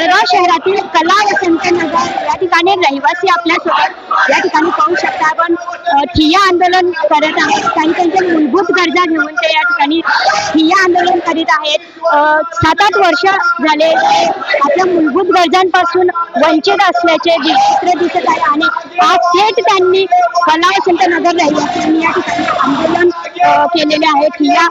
जळगाव शहरातील कला वसंत नगर या ठिकाणी रहिवासी आपल्यासोबत या ठिकाणी पाहू शकता आपण ठिय्या आंदोलन करत आहेत। काही त्यांच्या मूलभूत गरजा घेऊन ते या ठिकाणी ठिय्या आंदोलन करीत आहेत। 7-8 वर्ष झाले आपल्या मूलभूत गरजांपासून वंचित असल्याचे चित्र दिसत आहे आणि आज थेट त्यांनी कला वसंत नगर रहिवाशांनी या ठिकाणी आंदोलन केलेले आहे, ठिय्या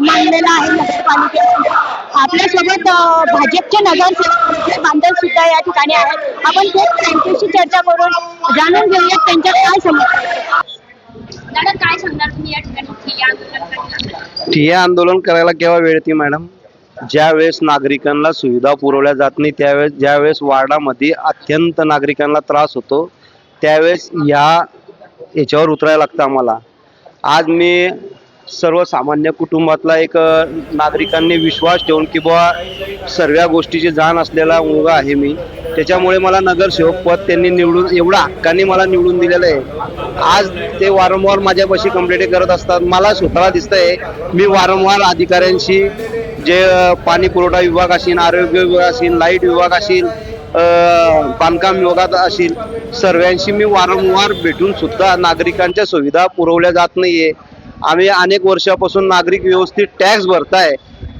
मांडलेला आहे नगरपालिकेने। आपल्यासोबत भाजपचे नगरसेवक बांधव सुद्धा या ठिकाणी आहेत। आपण थेट त्यांच्याशी चर्चा करून जाणून घेऊयात त्यांच्या काय समस्या आहेत। दादा, काय सांगणार तुम्ही या ठिकाणी ठिय्या आंदोलन? ठिय्या आंदोलन करायला केव्हा वेळ येते मॅडम? ज्यावेळेस नागरिकांना सुविधा पुरवल्या जात नाही, त्यावेळेस ज्यावेळेस वार्डामध्ये अत्यंत नागरिकांना त्रास होतो, त्यावेळेस याच्यावर उतरायला लागतं आम्हाला। आज मी सर्वसामान्य कुटुंबातला एक नागरिकांनी विश्वास ठेवून की बुवा सर्व गोष्टीची जाण असलेला मुलगा आहे मी, त्याच्यामुळे मला नगरसेवक पद त्यांनी निवडून एवढा हक्काने मला निवडून दिलेलं आहे। आज ते वारंवार माझ्यापाशी कंप्लेंट करत असतात। मला स्वतःला दिसतंय मी वारंवार अधिकाऱ्यांशी, जे पाणी पुरवठा विभाग असेल, आरोग्य विभाग असेल, लाईट विभाग असेल, बांधकाम विभागात असेल, सर्वांशी मी वारंवार भेटून सुद्धा नागरिकांच्या सुविधा पुरवल्या जात नाहीये। आम्ही अनेक वर्षापासून नागरिक व्यवस्थित टॅक्स भरताय,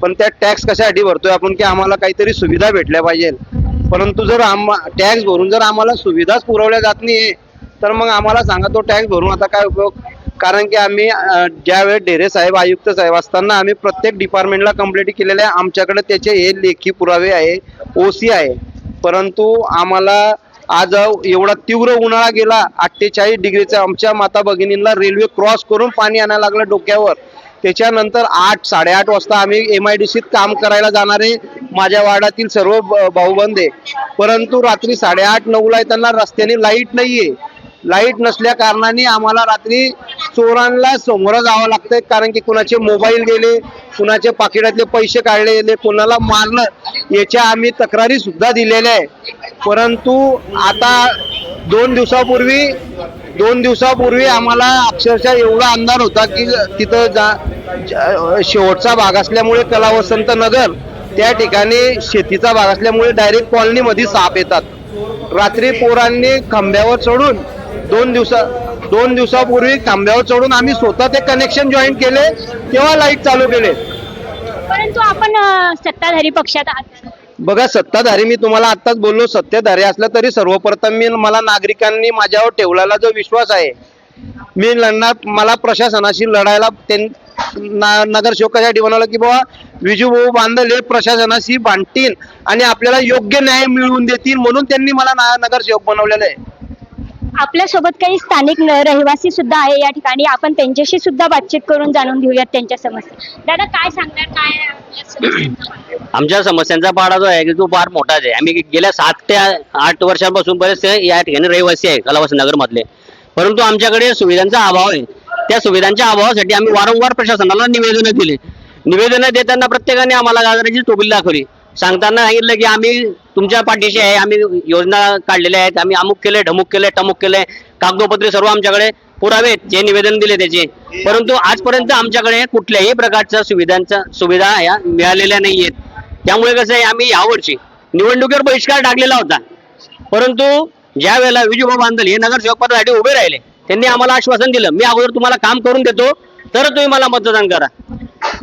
पण त्या टॅक्स कशासाठी भरतोय आपण की आम्हाला काहीतरी सुविधा भेटल्या पाहिजे। परंतु जर टॅक्स भरून जर आम्हाला सुविधाच पुरवल्या जात नाही तर मग आम्हाला सांगा तो टॅक्स भरून आता काय उपयोग? कारण की आम्ही ज्यावेळेस ढेरे साहेब, आयुक्त साहेब असताना आम्ही प्रत्येक डिपार्टमेंटला कंप्लेंट केलेल्या आहे। आमच्याकडे त्याचे हे लेखी पुरावे आहे, ओसी आहे, परंतु आम्हाला आज एवढा तीव्र उन्हाळा गेला 48 डिग्रीचा, आमच्या माता भगिनींना रेल्वे क्रॉस करून पाणी आणायला लागलं डोक्यावर। त्याच्यानंतर 8-8:30 वाजता आम्ही MIDCत काम करायला जाणारे माझ्या वार्डातील सर्व भाऊबंद आहे, परंतु रात्री 8:30-9ला त्यांना रस्त्याने लाईट नाहीये। लाईट नसल्या कारणाने आम्हाला रात्री चोरांना समोर जावं लागतंय, कारण की कुणाचे मोबाईल गेले, कुणाचे पाकिटातले पैसे काढले गेले, कोणाला मारलं, याच्या आम्ही तक्रारी सुद्धा दिलेल्या आहे। परंतु आता 2 दिवसापूर्वी आम्हाला अक्षरशः एवढा अंधार होता की तिथं शेवटचा भाग असल्यामुळे कला वसंत नगर, त्या ठिकाणी शेतीचा भाग असल्यामुळे डायरेक्ट कॉलनीमध्ये साप येतात। रात्री पोरांनी खांब्यावर चढून 2 दिवसापूर्वी खांब्यावर चढून आम्ही स्वतः ते कनेक्शन जॉईन केले, तेव्हा लाईट चालू केले। परंतु आपण सत्ताधारी पक्षात आहात। बघा, सत्ताधारी मी तुम्हाला आत्ताच बोललो, सत्ताधारी असलं तरी सर्वप्रथम मला नागरिकांनी माझ्यावर ठेवलेला जो विश्वास आहे मी लढणार। मला प्रशासनाशी लढायला नगरसेवकासाठी बनवलं की बाबा विजूभाऊ बांधल हे प्रशासनाशी भांडतील आणि आपल्याला योग्य न्याय मिळवून देतील, म्हणून त्यांनी मला नगरसेवक बनवलेलं आहे। आपल्यासोबत काही स्थानिक रहिवासी सुद्धा आहे या ठिकाणी, आपण त्यांच्याशी सुद्धा बातचीत करून जाणून घेऊयात त्यांच्या समस्या। दादा, काय सांगणार, काय आमच्या समस्यांचा पाडा जो आहे तो फार मोठाच आहे। आम्ही गेल्या 7 ते 8 वर्षांपासून बरेच या ठिकाणी रहिवासी आहे कला वसंत नगर मधले, परंतु आमच्याकडे सुविधांचा अभाव आहे। त्या सुविधांच्या अभावासाठी आम्ही वारंवार प्रशासनाला निवेदन दिले। निवेदन देताना प्रत्येकाने आम्हाला गाजराची टोपली दाखवली, सांगताना सांगितलं की आम्ही तुमच्या पाठीशी आहे, आम्ही योजना काढलेल्या आहेत, आम्ही अमुक केले, ढमुक केले, टमुक केले, कागदोपत्री सर्व आमच्याकडे पुरावे जे निवेदन दिले त्याचे। परंतु आजपर्यंत आमच्याकडे कुठल्याही प्रकारच्या सुविधा या मिळालेल्या नाहीयेत। त्यामुळे कसं आहे, आम्ही यावर्षी निवडणुकीवर बहिष्कार टाकलेला होता, परंतु ज्या वेळेला विजूभाऊ बांधल हे नगरसेवक पदासाठी उभे राहिले, त्यांनी आम्हाला आश्वासन दिलं मी अगोदर तुम्हाला काम करून देतो तर तुम्ही मला मतदान करा।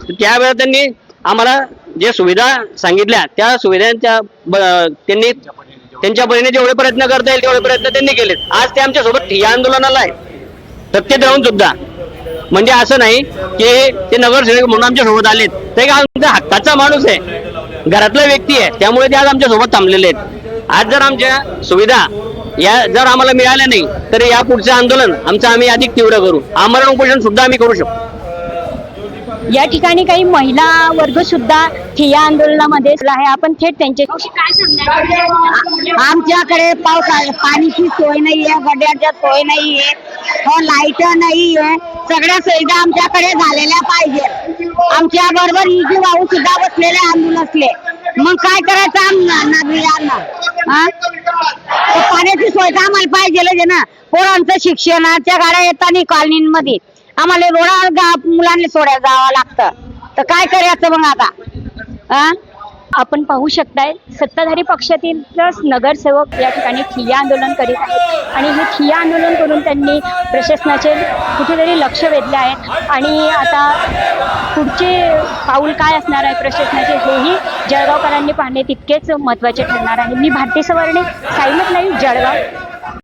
त्यावेळेला त्यांनी आम्हाला जे सुविधा सांगितल्या त्या सुविधांच्या त्यांनी त्यांच्या परीने जेवढे प्रयत्न करता येईल तेवढे प्रयत्न त्यांनी केलेत। आज ते आमच्या सोबत ठिय्या आंदोलनाला आहे, सत्तेत राहून सुद्धा। म्हणजे असं नाही की ते नगरसेवक म्हणून आमच्या सोबत आलेत, ते का आमचा हक्काचा माणूस आहे, घरातला व्यक्ती आहे, त्यामुळे ते आज आमच्या सोबत थांबलेले आहेत। आज जर आमच्या सुविधा जर आम्हाला मिळाल्या नाही तर या पुढचं आंदोलन आमचं आम्ही अधिक तीव्र करू, आमरण उपोषण सुद्धा आम्ही करू शकतो। या ठिकाणी काही महिला वर्ग सुद्धा ठिय्या आंदोलनामध्ये आहे, आपण थेट त्यांच्याशी काय सांगणार? आमच्याकडे पाण्याची सोय नाहीये, गड्याच्या सोय नाहीये, लाईट नाहीये, सगळ्या सुविधा आमच्याकडे झालेल्या पाहिजे। आमच्या बरोबर इजी भाऊ सुद्धा बसलेले आंदोलनसले, मग काय करायचं नागरिकांना? पाण्याची सोय तर आम्हाला पाहिजे ना, पोरांचं शिक्षणाच्या गाड्या येतात कॉलनीमध्ये, आम्हाला रोडा मुलांना सोडायला जावं लागतं, तर काय करायचं मग आता? आपण पाहू शकताय सत्ताधारी पक्षातीलच नगरसेवक या ठिकाणी ठिय्या आंदोलन करीत आहेत आणि हे ठिय्या आंदोलन करून त्यांनी प्रशासनाचे कुठेतरी लक्ष वेधले आहे आणि आता पुढचे पाऊल काय असणार आहे प्रशासनाचे हेही जळगावकरांनी पाहणे तितकेच महत्त्वाचे ठरणार आहे. मी भारती सवर्णे, साईमत लाईव्ह, जळगाव.